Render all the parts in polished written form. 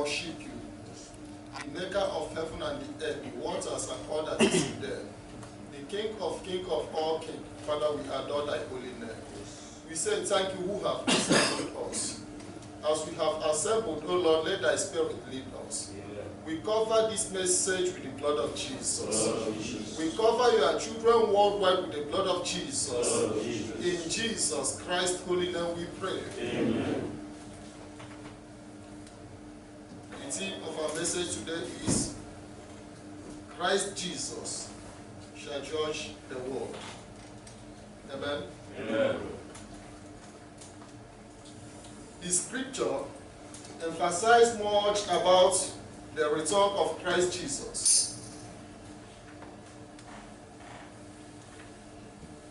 worship you, the maker of heaven and the earth, the waters and all that is in them, the King of all kings. Father, we adore thy holy name. We say thank you who have assembled us. As we have assembled, O Lord, let thy spirit lead us. We cover this message with the blood of Jesus. We cover your children worldwide with the blood of Jesus. In Jesus Christ's holy name we pray. Amen. The theme of our message today is Christ Jesus shall judge the world. Amen. Amen. The scripture emphasizes much about the return of Christ Jesus.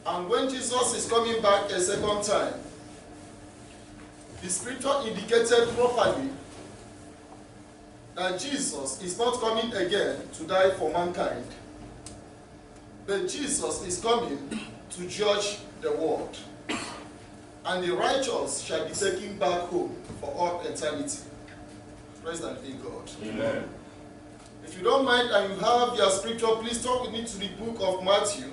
And when Jesus is coming back a second time, the scripture indicated properly that Jesus is not coming again to die for mankind, but Jesus is coming to judge the world. And the righteous shall be taken back home for all eternity. Praise the living God. Amen. If you don't mind and you have your scripture, please turn with me to the book of Matthew,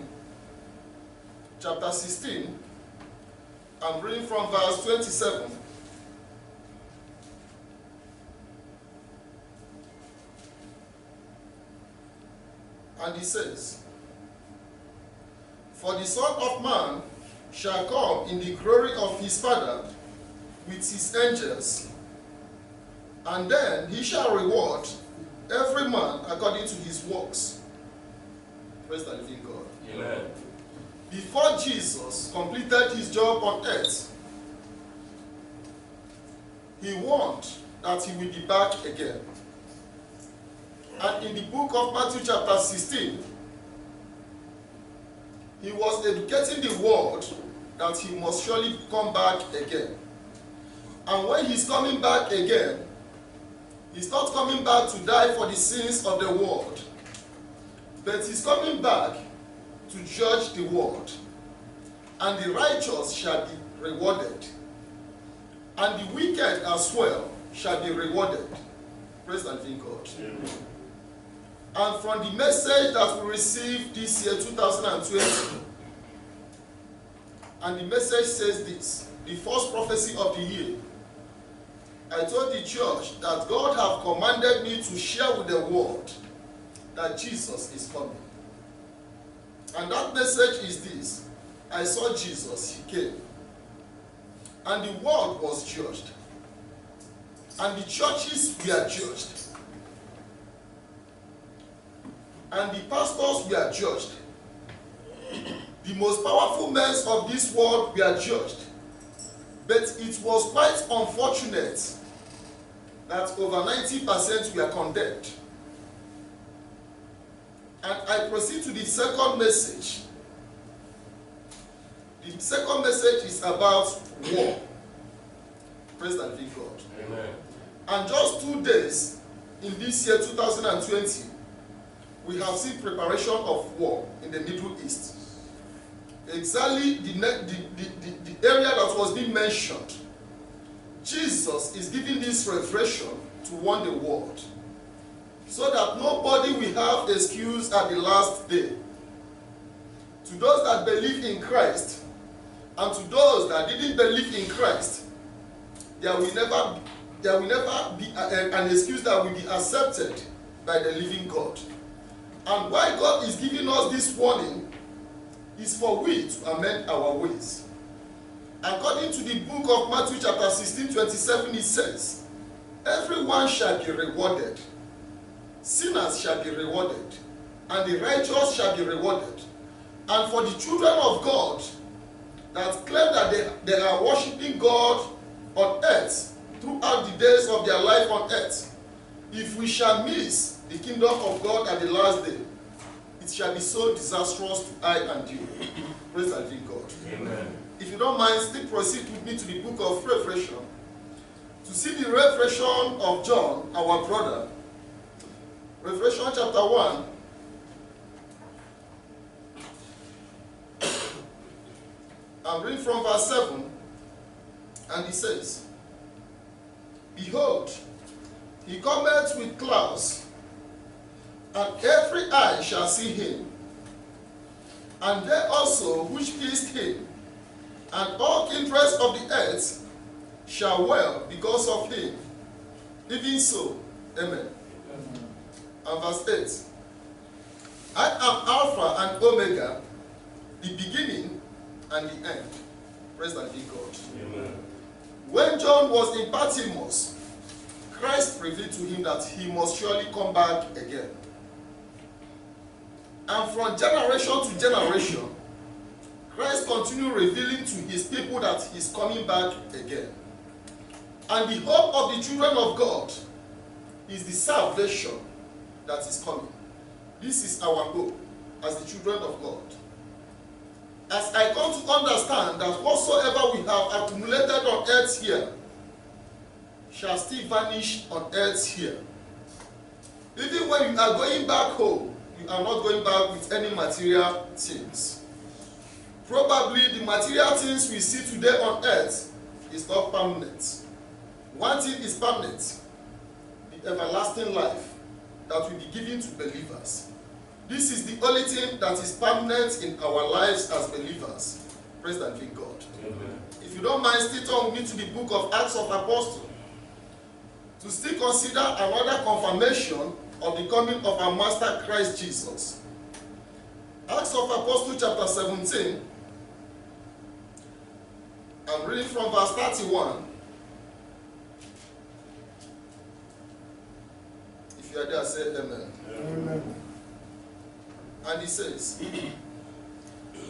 chapter 16. I'm reading from verse 27. And he says, "For the Son of Man shall come in the glory of his Father with his angels, and then he shall reward every man according to his works." Praise the living God. Amen. Before Jesus completed his job on earth, he warned that he will be back again. And in the book of Matthew chapter 16, he was educating the world that he must surely come back again. And when he's coming back again, he's not coming back to die for the sins of the world, but he's coming back to judge the world. And the righteous shall be rewarded, and the wicked as well shall be rewarded. Praise the living God. Amen. And from the message that we received this year, 2020, and the message says this, the first prophecy of the year, I told the church that God have commanded me to share with the world that Jesus is coming. And that message is this: I saw Jesus, he came, and the world was judged, and the churches were judged, and the pastors were judged. The most powerful men of this world were judged. But it was quite unfortunate that over 90% were condemned. And I proceed to the second message. The second message is about war. Praise the living God. Amen. And just 2 days in this year 2020, we have seen preparation of war in the Middle East. Exactly the area that was being mentioned. Jesus is giving this revelation to warn the world, so that nobody will have excuse at the last day. To those that believe in Christ, and to those that didn't believe in Christ, there will never be an excuse that will be accepted by the living God. And why God is giving us this warning is for we to amend our ways. According to the book of Matthew chapter 16, 27, it says, "Everyone shall be rewarded. Sinners shall be rewarded, and the righteous shall be rewarded." And for the children of God that claim that they are worshiping God on earth throughout the days of their life on earth, if we shall miss the kingdom of God at the last day, it shall be so disastrous to I and you. Praise the living God. Amen. If you don't mind, still proceed with me to the book of Revelation to see the revelation of John, our brother. Revelation chapter 1. I'm reading from verse 7, and it says, "Behold, He cometh with clouds, and every eye shall see him, and they also which pierced him, and all kindreds of the earth shall wail because of him. Even so, amen. And verse 8. I am Alpha and Omega, the beginning and the end. Praise and be God. Amen. When John was in Patmos, Christ revealed to him that he must surely come back again. And from generation to generation, Christ continued revealing to his people that he is coming back again. And the hope of the children of God is the salvation that is coming. This is our hope as the children of God. As I come to understand that whatsoever we have accumulated on earth here shall still vanish on earth here. Even when you are going back home, you are not going back with any material things. Probably the material things we see today on earth is not permanent. One thing is permanent, the everlasting life that will be given to believers. This is the only thing that is permanent in our lives as believers. Praise and thank God. Amen. If you don't mind, still turn with me to the book of Acts of Apostles to still consider another confirmation of the coming of our Master Christ Jesus. Acts of Apostles chapter 17. I'm reading from verse 31. If you are there, say amen. Amen. And he says,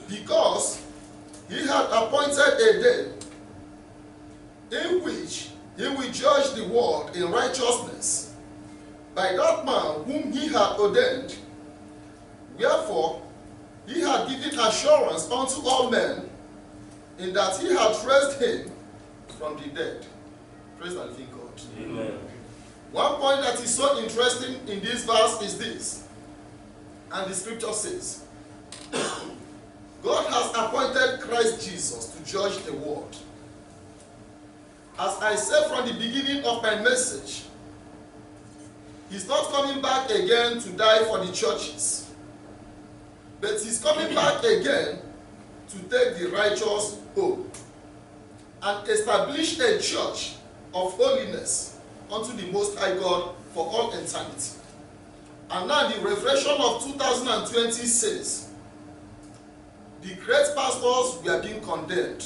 because he had appointed a day in which he will judge the world in righteousness by that man whom he had ordained. Wherefore he had given assurance unto all men, in that he had raised him from the dead. Praise and thank God. Amen. One point that is so interesting in this verse is this. And the scripture says, God has appointed Christ Jesus to judge the world. As I said from the beginning of my message, he's not coming back again to die for the churches, but he's coming back again to take the righteous home and establish a church of holiness unto the Most High God for all eternity. And now the Revelation of 2020 says, the great pastors were being condemned.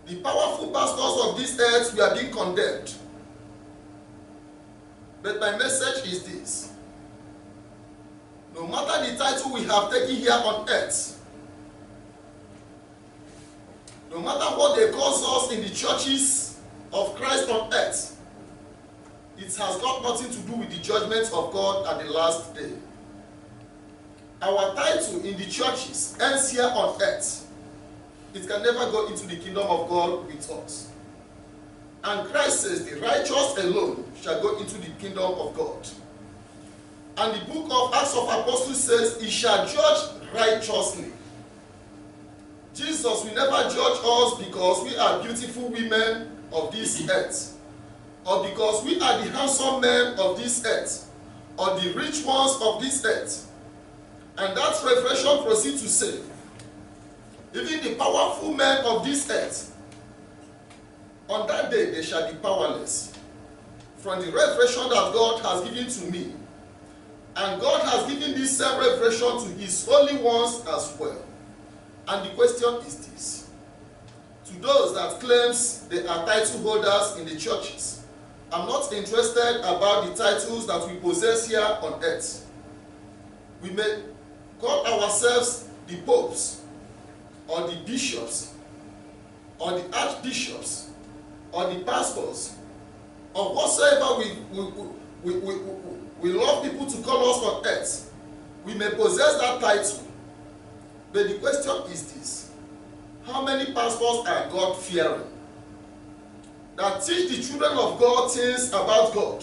The powerful pastors of this earth were being condemned. But my message is this. No matter the title we have taken here on earth, no matter what they cause us in the churches of Christ on earth, it has got nothing to do with the judgment of God at the last day. Our title in the churches ends here on earth. It can never go into the kingdom of God with us. And Christ says the righteous alone shall go into the kingdom of God. And the book of Acts of Apostles says he shall judge righteously. Jesus will never judge us because we are beautiful women of this earth, or because we are the handsome men of this earth, or the rich ones of this earth. And that Revelation proceeds to say, even the powerful men of this earth, on that day they shall be powerless. From the revelation that God has given to me, and God has given this same revelation to his holy ones as well. And the question is this. To those that claims they are title holders in the churches, I'm not interested about the titles that we possess here on earth. We may call ourselves the popes, or the bishops, or the archbishops, or the pastors, or whatsoever we love people to call us on earth. We may possess that title. But the question is this. How many pastors are God-fearing, that teach the children of God things about God?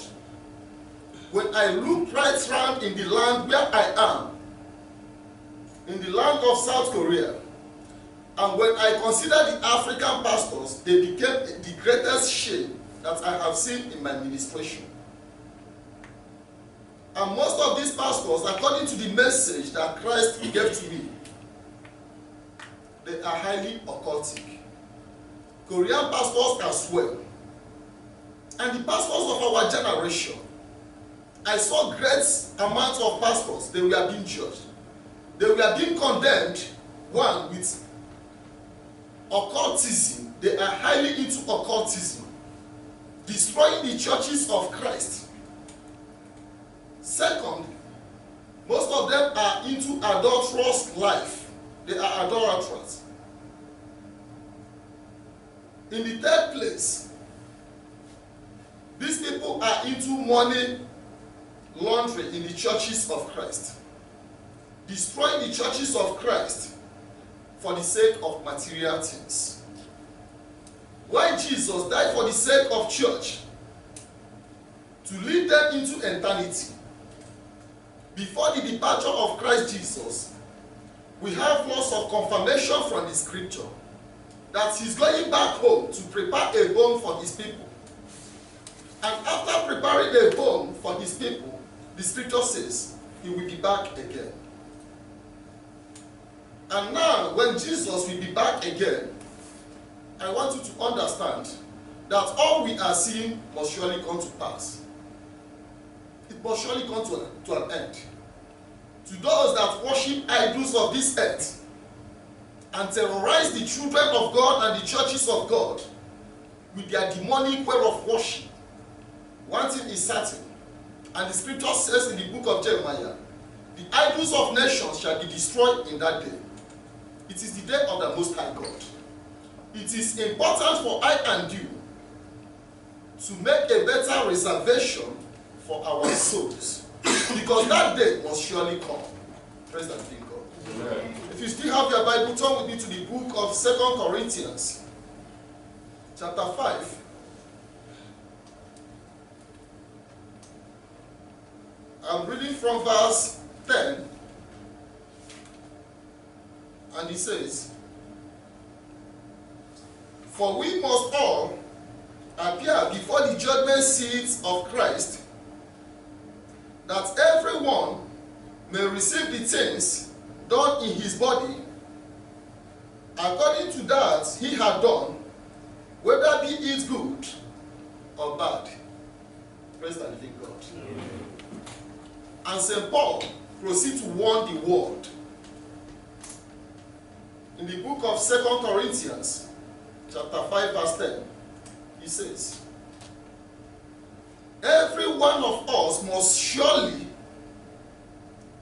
When I look right round in the land where I am, in the land of South Korea, and when I consider the African pastors, they became the greatest shame that I have seen in my ministration. And most of these pastors, according to the message that Christ gave to me, they are highly occultic. Korean pastors as well. And the pastors of our generation, I saw great amounts of pastors, they were being judged. They were being condemned, one, with occultism. They are highly into occultism, destroying the churches of Christ. Second, most of them are into adulterous life. They are idolaters. In the third place, these people are into money laundering in the churches of Christ, destroying the churches of Christ for the sake of material things. Why Jesus died for the sake of church, to lead them into eternity. Before the departure of Christ Jesus, we have lots of confirmation from the scripture that he's going back home to prepare a home for his people. And after preparing a home for his people, the scripture says he will be back again. And now, when Jesus will be back again, I want you to understand that all we are seeing must surely come to pass. It must surely come to an end. To those that worship idols of this earth and terrorize the children of God and the churches of God with their demonic way of worship, one thing is certain, and the scripture says in the book of Jeremiah, the idols of nations shall be destroyed in that day. It is the day of the Most High God. It is important for I and you to make a better reservation for our souls, because that day must surely come. Praise the living God. Amen. If you still have your Bible, turn with me to the book of 2 Corinthians, chapter 5. I'm reading from verse 10, and it says, "For we must all appear before the judgment seat of Christ, that everyone may receive the things done in his body, according to that he had done, whether be it good or bad." Praise the living God. And St. Paul proceeds to warn the world. In the book of 2 Corinthians, chapter 5, verse 10, he says, "Every one of us must surely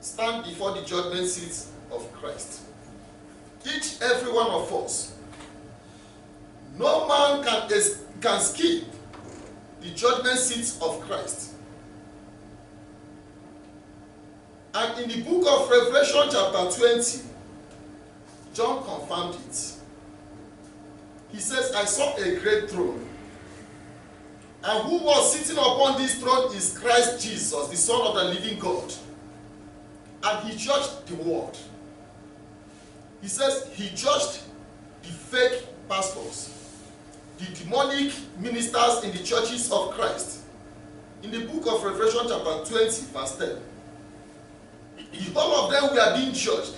stand before the judgment seat of Christ." Every one of us. No man can skip the judgment seat of Christ. And in the book of Revelation, chapter 20, John confirmed it. He says, "I saw a great throne, and who was sitting upon this throne is Christ Jesus, the Son of the living God. And he judged the world." He says he judged the fake pastors, the demonic ministers in the churches of Christ. In the book of Revelation, chapter 20, verse 10, the whole of them were being judged,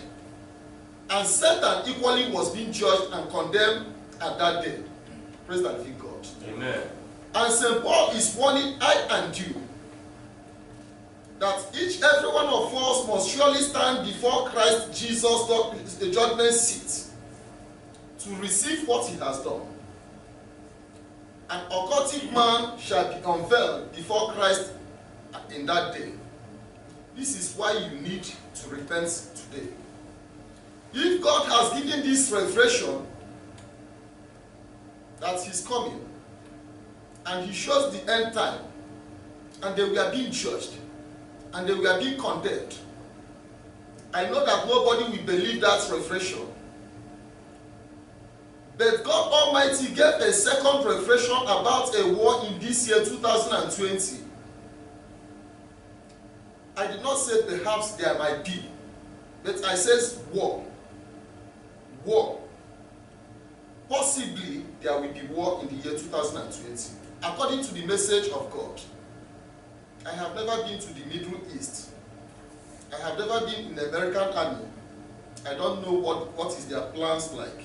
and Satan equally was being judged and condemned at that day. Praise the living God. Amen. And St. Paul is warning I and you that every one of us must surely stand before Christ Jesus, the judgment seat, to receive what he has done. An occultic man shall be unveiled before Christ in that day. This is why you need to repent today. If God has given this revelation that he's coming, and he shows the end time, and they were being judged, and they were being condemned, I know that nobody will believe that revelation. But God Almighty gave a second revelation about a war in this year 2020. I did not say perhaps there might be, but I said war. War. Possibly there will be war in the year 2020. according to the message of God. I have never been to the Middle East. I have never been in the American army. I don't know what is their plans like.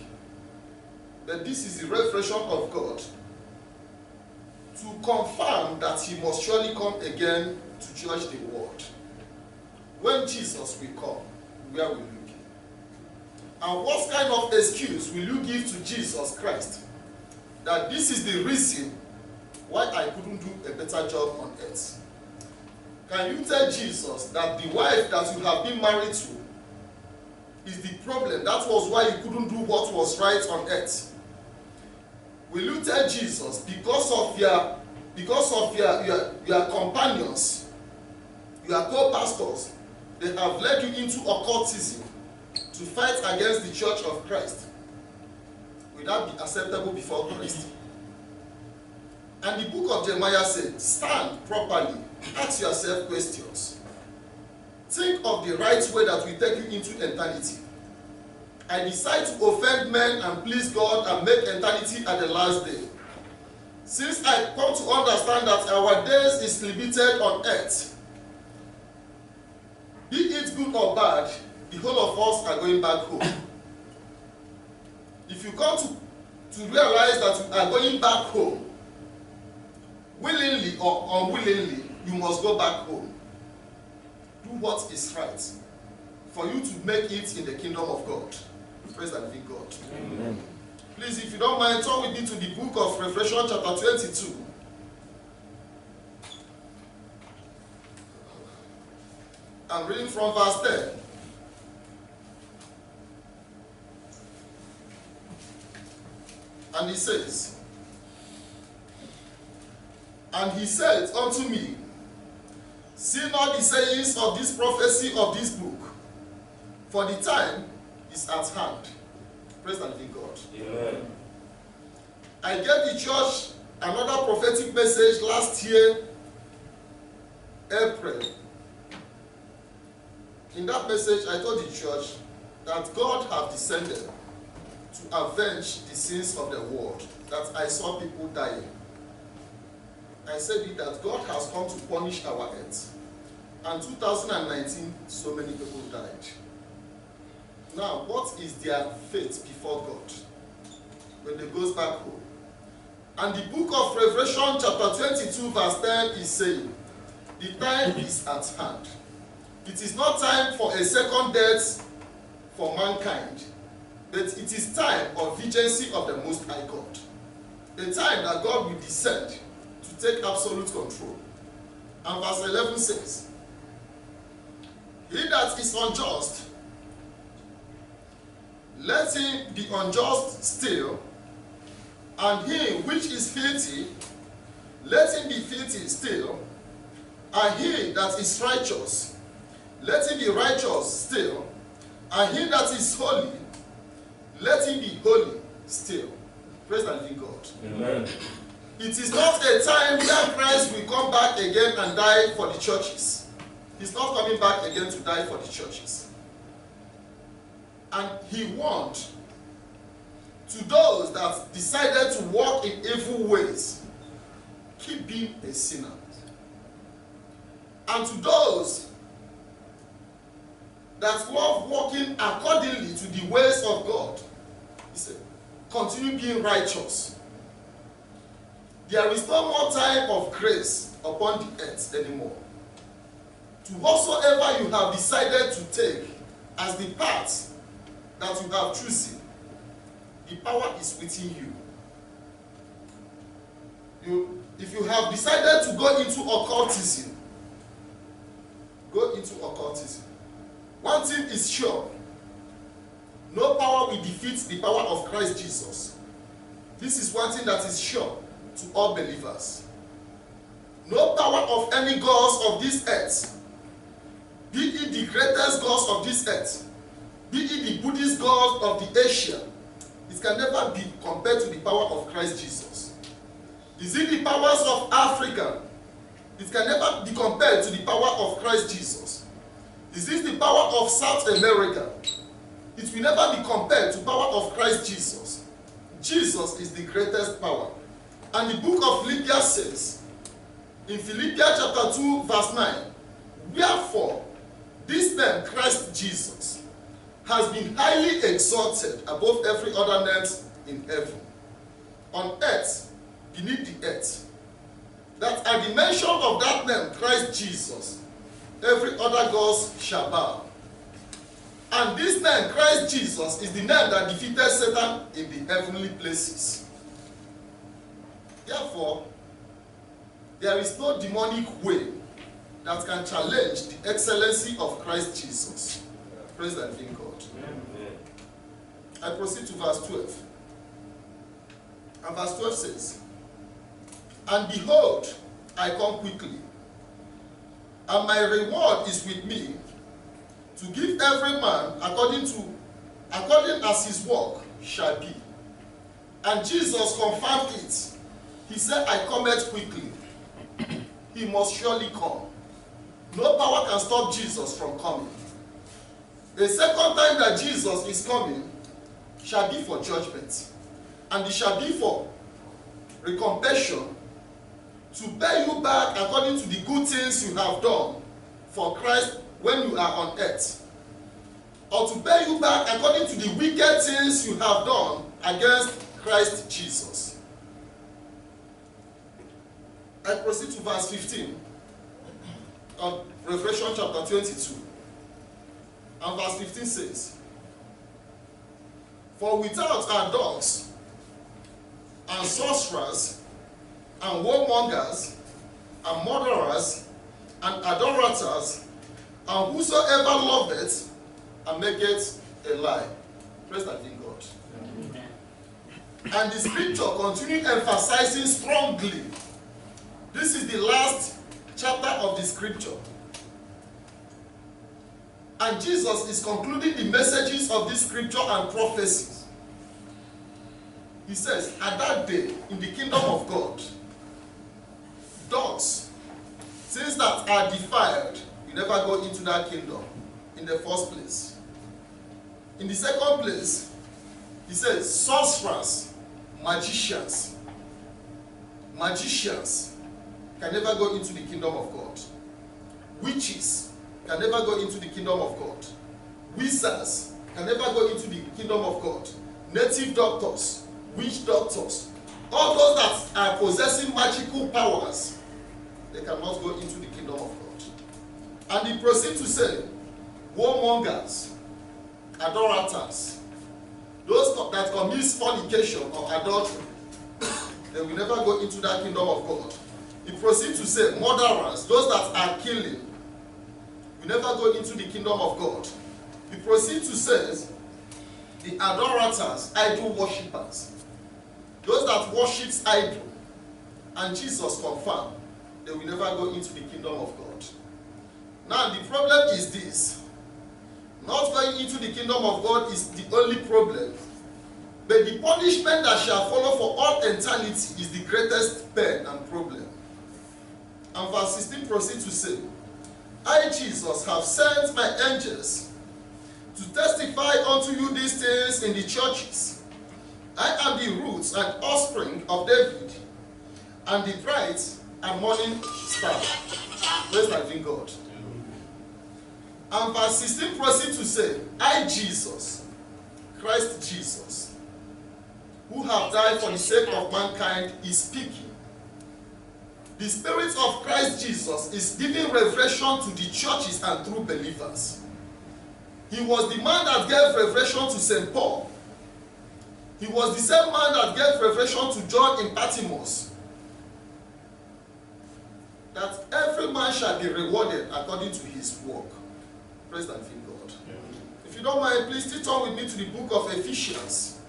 But this is the revelation of God to confirm that he must surely come again to judge the world. When Jesus will come, where will you be? And what kind of excuse will you give to Jesus Christ that this is the reason why I couldn't do a better job on earth? Can you tell Jesus that the wife that you have been married to is the problem? That was why you couldn't do what was right on earth. Will you tell Jesus because of your companions, your co-pastors, they have led you into occultism to fight against the church of Christ? Will that be acceptable before Christ? And the book of Jeremiah said, stand properly, ask yourself questions. Think of the right way that will take you into eternity. I decide to offend men and please God and make eternity at the last day. Since I come to understand that our days is limited on earth, be it good or bad, the whole of us are going back home. If you come to realize that you are going back home, willingly or unwillingly, you must go back home. Do what is right for you to make it in the kingdom of God. Praise the living God. Amen. Please, if you don't mind, turn with me to the book of Revelation chapter 22. I'm reading from verse 10. And he says, and he said unto me, see not the sayings of this prophecy of this book, for the time is at hand. Praise the living God. Amen. I gave the church another prophetic message last year, April. In that message, I told the church that God have descended to avenge the sins of the world, that I saw people dying. I said it that God has come to punish our earth. And 2019, so many people died. Now, what is their fate before God when they go back home? And the book of Revelation chapter 22 verse 10 is saying, the time is at hand. It is not time for a second death for mankind, but it is time of vigency of the Most High God. A time that God will descend to take absolute control. And verse 11 says, he that is unjust, let him be unjust still, and he which is filthy, let him be filthy still, and he that is righteous, let him be righteous still, and he that is holy, let him be holy still. Praise the living God. Amen. It is not a time where Christ will come back again and die for the churches. He's not coming back again to die for the churches. And he warned to those that decided to walk in evil ways, keep being a sinner. And to those that love walking accordingly to the ways of God, he said, continue being righteous. There is no more time of grace upon the earth anymore. To whatsoever you have decided to take as the path that you have chosen, the power is within you. If you have decided to go into occultism, go into occultism. One thing is sure, no power will defeat the power of Christ Jesus. This is one thing that is sure to all believers. No power of any gods of this earth, be it the greatest gods of this earth, be it the Buddhist god of the Asia, it can never be compared to the power of Christ Jesus. Is it the powers of Africa? It can never be compared to the power of Christ Jesus. Is this the power of South America? It will never be compared to the power of Christ Jesus. Jesus is the greatest power. And the book of Philippians says, in Philippians chapter 2, verse 9, wherefore, this name, Christ Jesus, has been highly exalted above every other name in heaven, on earth, beneath the earth, that at the mention of that name, Christ Jesus, every other god shall bow. And this name, Christ Jesus, is the name that defeated Satan in the heavenly places. Therefore, there is no demonic way that can challenge the excellency of Christ Jesus. Praise the living God. Amen. I proceed to verse 12. And verse 12 says, and behold, I come quickly, and my reward is with me, to give every man according as his work shall be. And Jesus confirmed it. He said, I cometh quickly. He must surely come. No power can stop Jesus from coming. The second time that Jesus is coming shall be for judgment. And it shall be for recompense, to pay you back according to the good things you have done for Christ when you are on earth, or to pay you back according to the wicked things you have done against Christ Jesus. I proceed to verse 15 of Revelation chapter 22. And verse 15 says, for without are dogs, and sorcerers, and warmongers, and murderers, and idolaters, and whosoever loveth and maketh a lie. Praise the living God. Amen. And the scripture continues emphasizing strongly. This is the last chapter of the scripture. And Jesus is concluding the messages of this scripture and prophecies. He says, at that day, in the kingdom of God, dogs, things that are defiled, you never go into that kingdom in the first place. In the second place, he says, sorcerers, magicians can never go into the kingdom of God. Witches can never go into the kingdom of God. Wizards can never go into the kingdom of God. Native doctors, witch doctors, all those that are possessing magical powers, they cannot go into the kingdom of God. And he proceeds to say, warmongers, idolaters, those that commit fornication or adultery, they will never go into that kingdom of God. He proceeds to say, murderers, those that are killing, will never go into the kingdom of God. He proceeds to say, the idolaters, idol worshippers, those that worship idol, and Jesus confirmed, they will never go into the kingdom of God. Now the problem is this: not going into the kingdom of God is the only problem, but the punishment that shall follow for all eternity is the greatest pain and problem. And verse 16 proceeds to say, I, Jesus, have sent my angels to testify unto you these things in the churches. I am the roots and offspring of David, and the bright and morning star. Praise the living God. And verse 16 proceeds to say, I, Jesus, Christ Jesus, who have died for the sake of mankind, is speaking. The Spirit of Christ Jesus is giving revelation to the churches and true believers. He was the man that gave revelation to St. Paul. He was the same man that gave revelation to John in Patmos, that every man shall be rewarded according to his work. Praise the living God. Yeah. If you don't mind, please still turn with me to the book of Ephesians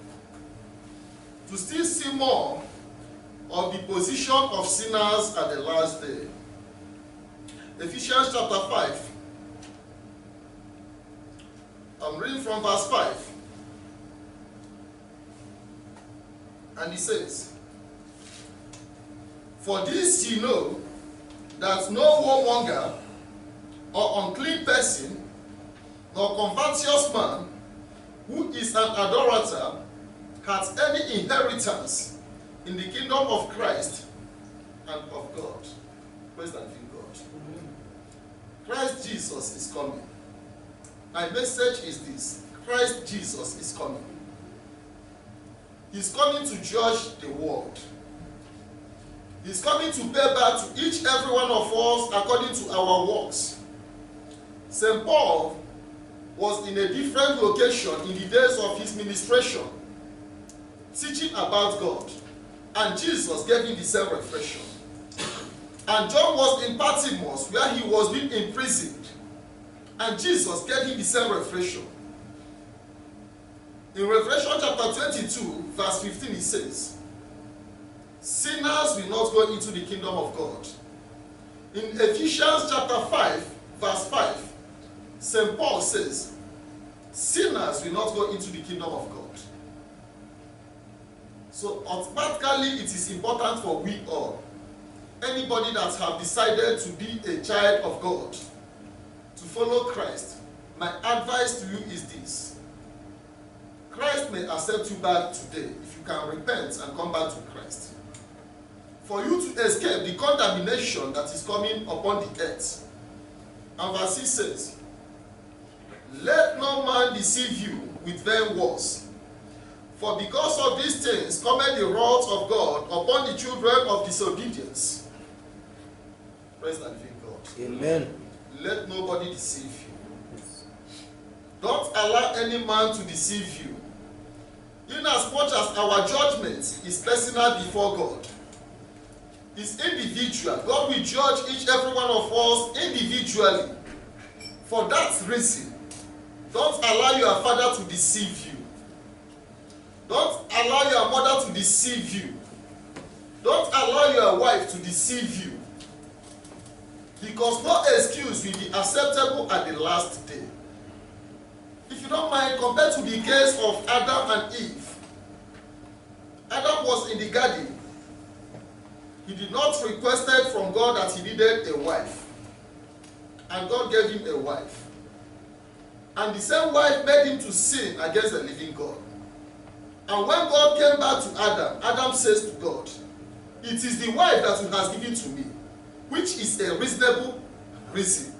to still see more of the position of sinners at the last day. Ephesians chapter 5. I'm reading from verse 5. And he says, for this ye know, that no whoremonger, or unclean person, nor covetous man, who is an idolater, hath any inheritance in the kingdom of Christ and of God. Praise the living God. Christ Jesus is coming. My message is this: Christ Jesus is coming. He's coming to judge the world. He's coming to pay back to each every one of us according to our works. St. Paul was in a different location in the days of his ministration, teaching about God, and Jesus gave him the same reflection. And John was in Patmos, where he was being imprisoned, and Jesus gave him the same reflection. In Revelation chapter 22, verse 15, it says, sinners will not go into the kingdom of God. In Ephesians chapter 5, verse 5, St. Paul says, sinners will not go into the kingdom of God. So automatically it is important for we all, anybody that have decided to be a child of God, to follow Christ, my advice to you is this: Christ may accept you back today if you can repent and come back to Christ. For you to escape the condemnation that is coming upon the earth. And verse 6 says, let no man deceive you with vain words, for because of these things cometh the wrath of God upon the children of disobedience. Praise the living God. Amen. Let nobody deceive you. Don't allow any man to deceive you. In as much as our judgment is personal before God, it's individual. God will judge each every one of us individually. For that reason, don't allow your father to deceive you. Don't allow your mother to deceive you. Don't allow your wife to deceive you. Because no excuse will be acceptable at the last day. If you don't mind, compared to the case of Adam and Eve. Adam was in the garden. He did not request from God that he needed a wife. And God gave him a wife. And the same wife made him to sin against the living God. And when God came back to Adam, Adam says to God, it is the wife that you have given to me, which is a reasonable reason.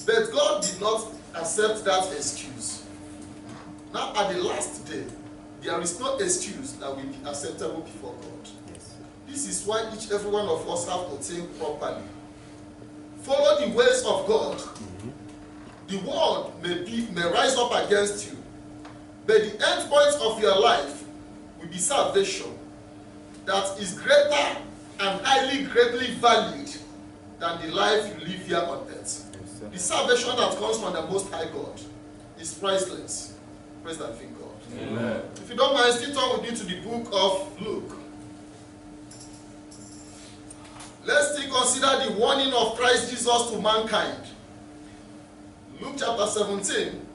But God did not accept that excuse. Now at the last day, there is no excuse that will be acceptable before God. Yes. This is why each every one of us have to think properly. Follow the ways of God. The world may rise up against you, but the end point of your life will be salvation that is greater and highly greatly valued than the life you live here on earth. Yes, the salvation that comes from the Most High God is priceless. Praise the living God. Amen. If you don't mind, still turn with me to the book of Luke. Let's still consider the warning of Christ Jesus to mankind. Luke chapter 17.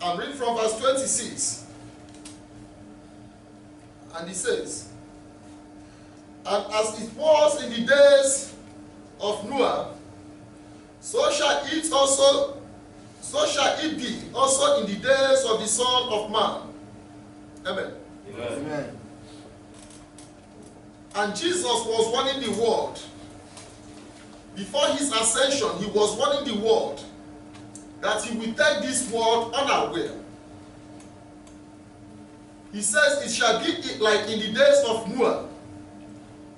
I'm reading from verse 26. And he says, and as it was in the days of Noah, so shall it be also in the days of the Son of Man. Amen. Amen. And Jesus was warning the world. Before his ascension, he was warning the world that he will take this world unaware. He says it shall be like in the days of Noah,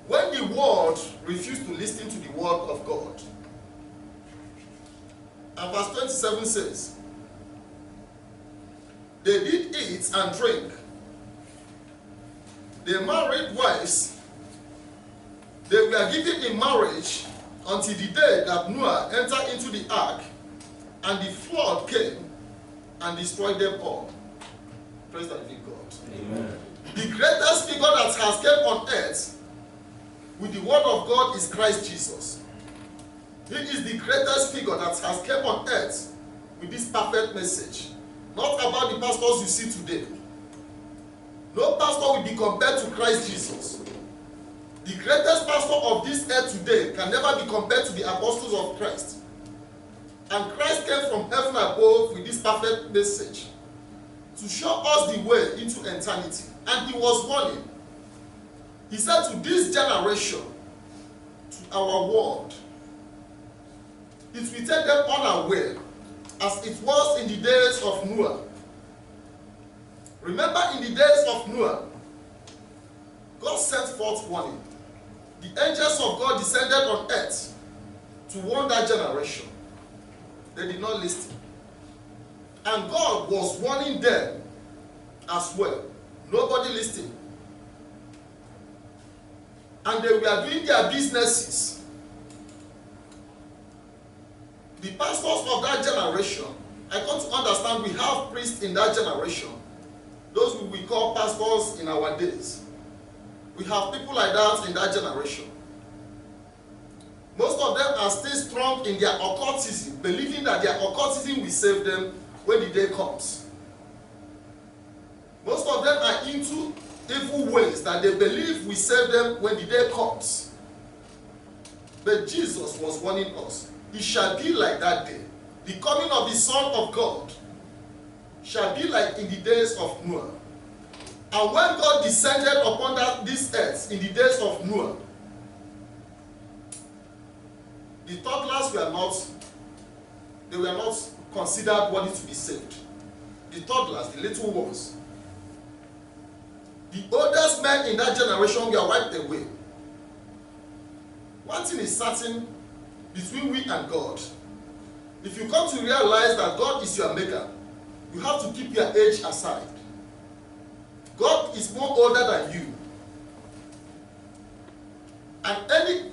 when the world refused to listen to the word of God. And verse 27 says, they did eat and drink. They married wives. They were given in marriage until the day that Noah entered into the ark, and the flood came and destroyed them all. Praise the living God. Amen. The greatest figure that has come on earth with the word of God is Christ Jesus. He is the greatest figure that has come on earth with this perfect message. Not about the pastors you see today. No pastor will be compared to Christ Jesus. The greatest pastor of this earth today can never be compared to the apostles of Christ. And Christ came from heaven above with this perfect message to show us the way into eternity. And he was warning. He said to this generation, to our world, it will take them unaware, as it was in the days of Noah. Remember, in the days of Noah, God sent forth warning. The angels of God descended on earth to warn that generation. They did not listen. And God was warning them as well. Nobody listened. And they were doing their businesses. The pastors of that generation, I come to understand we have priests in that generation. Those who we call pastors in our days. We have people like that in that generation. Most of them are still strong in their occultism, believing that their occultism will save them when the day comes. Most of them are into evil ways that they believe will save them when the day comes. But Jesus was warning us. It shall be like that day. The coming of the Son of God shall be like in the days of Noah. And when God descended upon this earth in the days of Noah, the toddlers were not considered worthy to be saved. The toddlers, the little ones. The oldest men in that generation were wiped away. One thing is certain between we and God. If you come to realize that God is your maker, you have to keep your age aside. God is more older than you. And any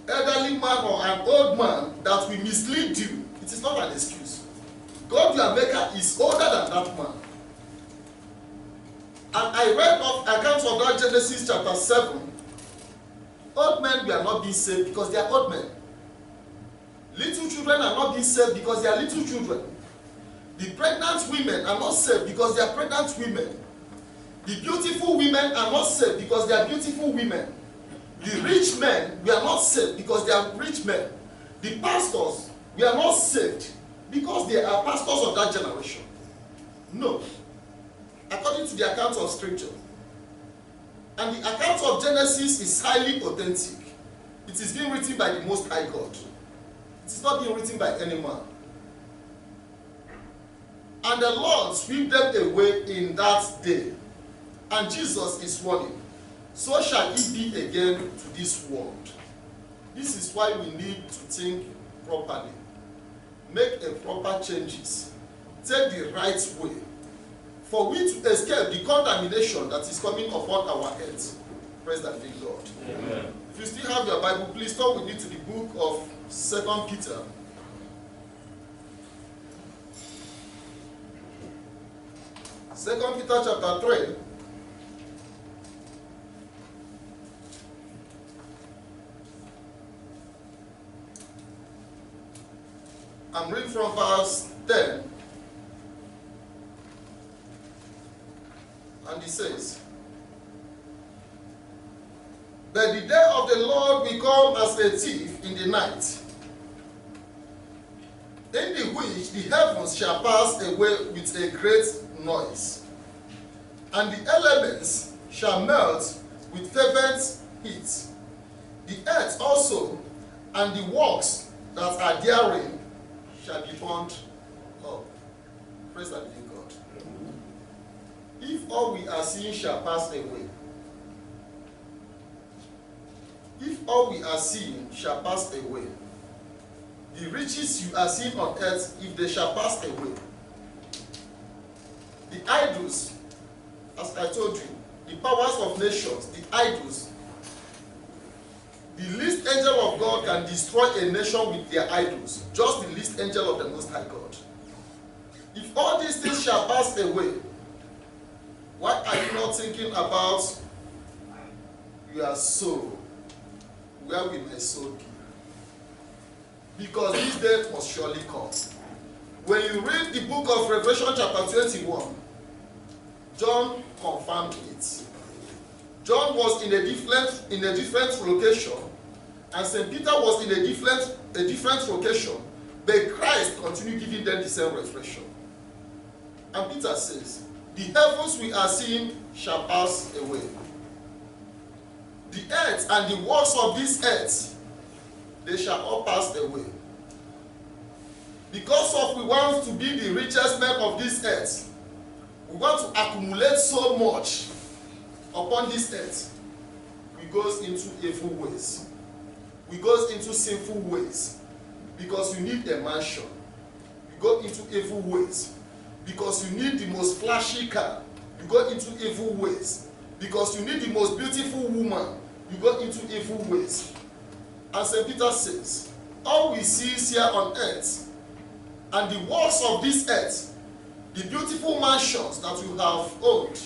elderly man or an old man that will mislead you, it is not an excuse. God, your maker, is older than that man. And I read of accounts of that Genesis chapter 7. Old men were not being saved because they are old men. Little children are not being saved because they are little children. The pregnant women are not saved because they are pregnant women. The beautiful women are not saved because they are beautiful women. The rich men were not saved because they are rich men. The pastors were not saved because they are pastors of that generation. No. According to the account of Scripture. And the account of Genesis is highly authentic. It is being written by the Most High God. It is not being written by any man. And the Lord swept them away in that day. And Jesus is warning, so shall it be again to this world. This is why we need to think properly. Make a proper changes. Take the right way. For we to escape the contamination that is coming upon our heads. Praise the living God. Amen. If you still have your Bible, please turn with me to the book of 2 Peter. 2 Peter chapter 3. I'm reading from verse 10. And it says, "But the day of the Lord will come as a thief in the night, in the which the heavens shall pass away with a great noise, and the elements shall melt with fervent heat. The earth also and the works that are therein shall be burned up." Praise the living God. If all we are seeing shall pass away, if all we are seeing shall pass away, the riches you are seeing on earth, if they shall pass away, the idols, as I told you, the powers of nations, the idols, the least angel of God can destroy a nation with their idols. Just the least angel of the Most High God. If all these things shall pass away, why are you not thinking about your soul? Where will my soul be? Because this day must surely come. When you read the book of Revelation chapter 21, John confirmed it. John was in a different location, and St. Peter was in a different location, But Christ continued giving them the same revelation. And Peter says, the heavens we are seeing shall pass away. The earth and the works of this earth, they shall all pass away. Because of we want to be the richest men of this earth, we want to accumulate so much upon this earth, we goes into evil ways. We goes into sinful ways because you need a mansion. You go into evil ways because you need the most flashy car. You go into evil ways because you need the most beautiful woman. You go into evil ways. And St. Peter says, all we see is here on earth and the works of this earth, the beautiful mansions that you have owned,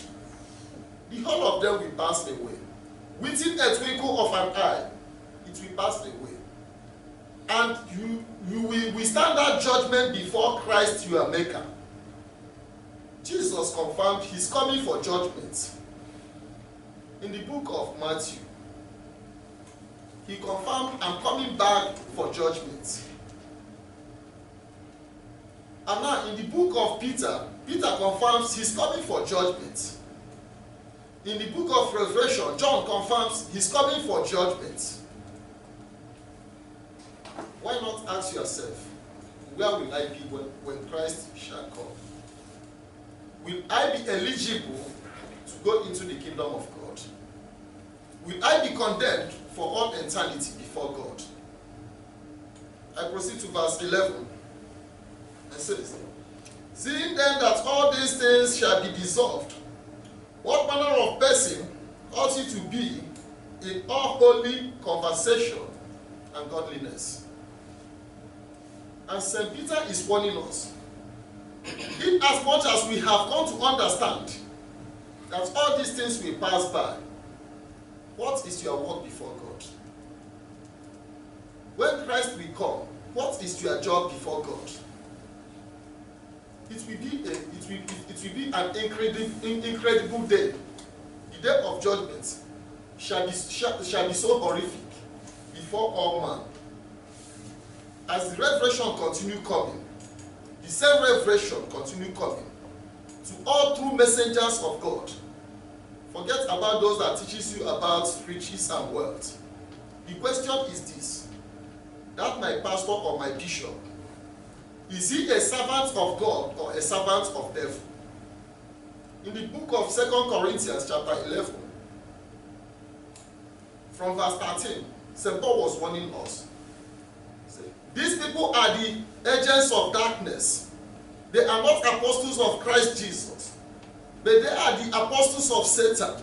the whole of them will pass away. Within a twinkle of an eye, it will pass away. And you will stand that judgment before Christ your Maker. Jesus confirmed he's coming for judgment. In the book of Matthew, he confirmed, I'm coming back for judgment. And now in the book of Peter, Peter confirms he's coming for judgment. In the book of Revelation, John confirms he's coming for judgment. Why not ask yourself, where will I be when Christ shall come? Will I be eligible to go into the kingdom of God? Will I be condemned for all eternity before God? I proceed to verse 11. It says, seeing then that all these things shall be dissolved, what manner of person ought he to be in all holy conversation and godliness? And St. Peter is warning us, in as much as we have come to understand that all these things will pass by, what is your work before God? When Christ will come, what is your job before God? It will be an incredible day. The day of judgment shall be so horrific before all man. As the revelation continue coming, the same revelation continue coming to all true messengers of God. Forget about those that teaches you about riches and wealth. The question is this: that my pastor or my bishop, is he a servant of God or a servant of devil? In the book of 2 Corinthians chapter 11, from verse 13, St. Paul was warning us. These people are the agents of darkness. They are not apostles of Christ Jesus, but they are the apostles of Satan,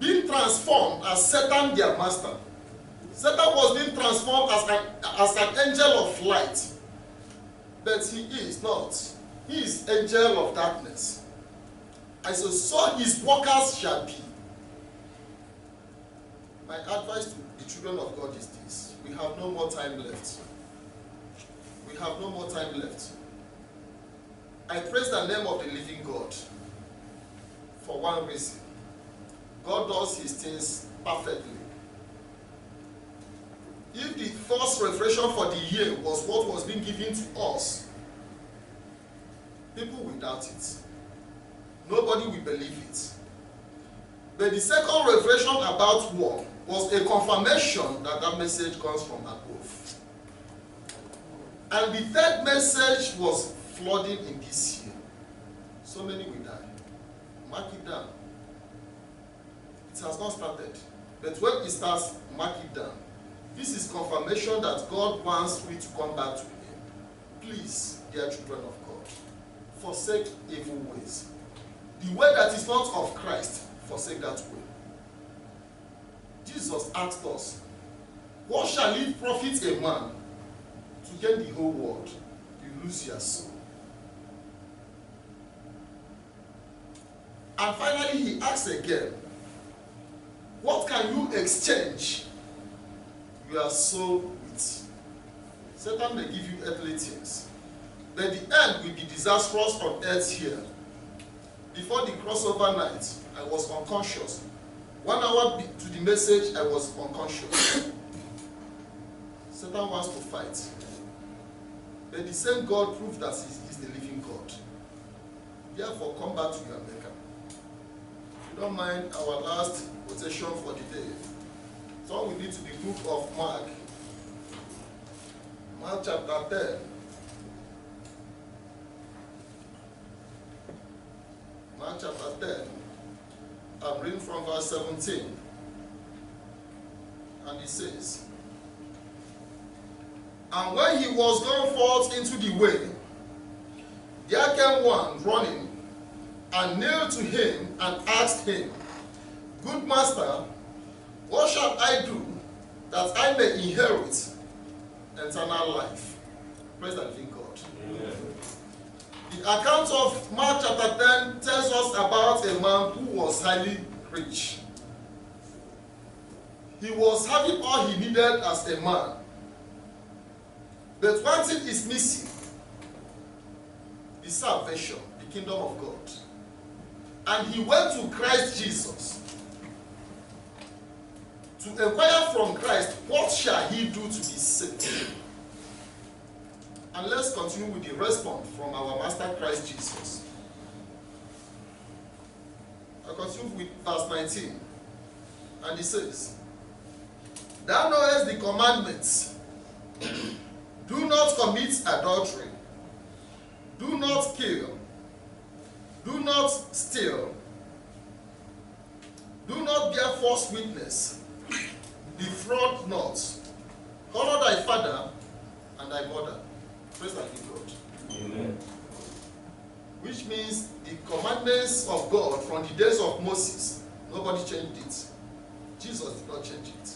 being transformed as Satan their master. Satan was being transformed as an angel of light, but he is not. He is angel of darkness. And so his workers shall be. My advice to the children of God is this: we have no more time left. We have no more time left. I praise the name of the living God for one reason. God does his things perfectly. If the first revelation for the year was what was being given to us, people will doubt it. Nobody will believe it. But the second revelation about war was a confirmation that that message comes from above. And the third message was flooding in this year. So many will die. Mark it down. It has not started. But when it starts, mark it down. This is confirmation that God wants me to come back to him. Please, dear children of God, forsake evil ways. The way that is not of Christ, forsake that way. Jesus asked us, what shall it profit a man to gain the whole world? You lose your soul. And finally, he asks again, what can you exchange your soul with? Satan may give you earthly things, but the end will be disastrous on earth here. Before the crossover night, I was unconscious. 1 hour to the message, I was unconscious. Satan wants to fight. But the same God proved that he is the living God. Therefore, come back to your Maker. If you don't mind, our last quotation for the day. So we need to the book of Mark. Mark chapter 10. Mark chapter 10. I'm reading from verse 17. And it says, and when he was gone forth into the way, there came one running, and knelt to him, and asked him, Good master, what shall I do that I may inherit eternal life? Praise the living God. Amen. The account of Mark chapter 10 tells us about a man who was highly rich. He was having all he needed as a man. But one thing is missing: the salvation, the kingdom of God. And he went to Christ Jesus to inquire from Christ, what shall he do to be saved? And let's continue with the response from our Master Christ Jesus. I continue with verse 19. And he says, Thou knowest the commandments. Do not commit adultery. Do not kill. Do not steal. Do not bear false witness. Defraud not. Honor thy father and thy mother. Praise thy God. Amen. Which means the commandments of God from the days of Moses, nobody changed it. Jesus did not change it.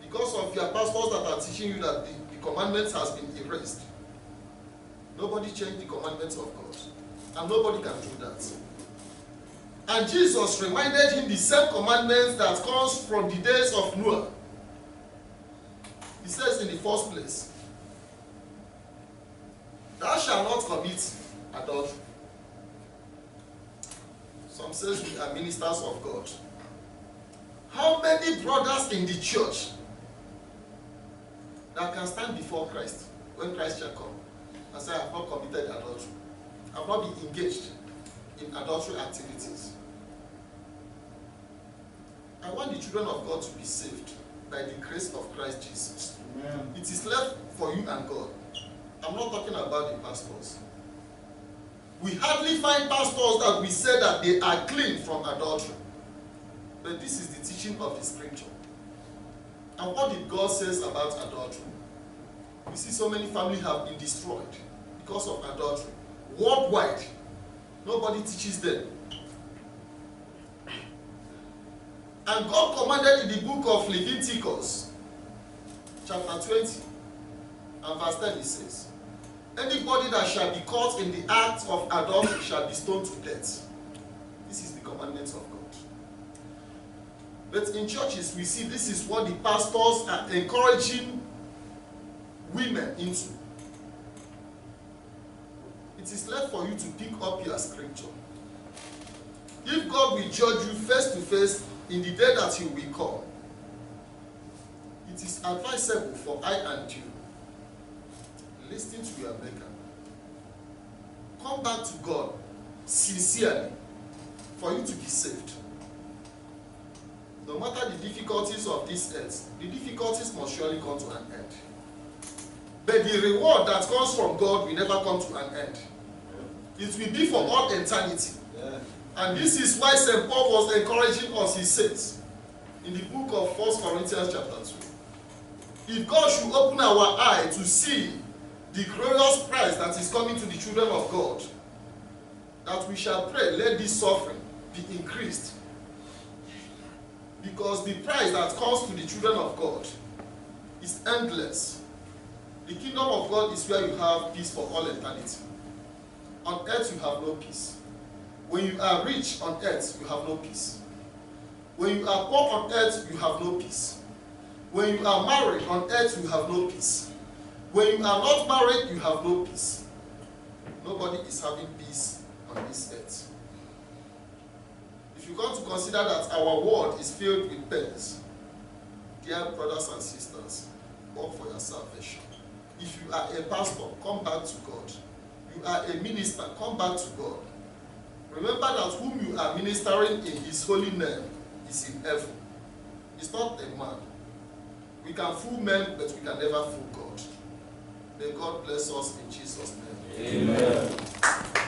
Because of your pastors that are teaching you that the commandments has been erased, nobody changed the commandments of God. And nobody can do that. And Jesus reminded him the same commandments that comes from the days of Noah. He says in the first place, Thou shalt not commit adultery. Some says we are ministers of God. How many brothers in the church that can stand before Christ when Christ shall come and say, I have not committed adultery? I have not been engaged in adultery activities. I want the children of God to be saved by the grace of Christ Jesus. Amen. It is left for you and God. I'm not talking about the pastors. We hardly find pastors that we say that they are clean from adultery. But this is the teaching of the scripture. And what did God say about adultery? We see so many families have been destroyed because of adultery. Worldwide, nobody teaches them. And God commanded in the book of Leviticus, chapter 20, and verse 10, it says, Anybody that shall be caught in the act of adultery shall be stoned to death. This is the commandment of God. But in churches, we see this is what the pastors are encouraging women into. It is left for you to pick up your scripture. If God will judge you face to face in the day that he will come, it is advisable for I and you, listen to your Maker. Come back to God sincerely for you to be saved. No matter the difficulties of this earth, the difficulties must surely come to an end. But the reward that comes from God will never come to an end. It will be for all eternity. Yeah. And this is why St. Paul was encouraging us. He says in the book of 1 Corinthians chapter 2, if God should open our eye to see the glorious prize that is coming to the children of God, that we shall pray, let this suffering be increased. Because the prize that comes to the children of God is endless. The kingdom of God is where you have peace for all eternity. On earth you have no peace. When you are rich on earth, you have no peace. When you are poor on earth, you have no peace. When you are married on earth, you have no peace. When you are not married, you have no peace. Nobody is having peace on this earth. If you come to consider that our world is filled with pains, dear brothers and sisters, work for your salvation. If you are a pastor, come back to God. You are a minister, come back to God. Remember that whom you are ministering in his holy name is in heaven. It's not a man. We can fool men, but we can never fool God. May God bless us in Jesus' name. Amen.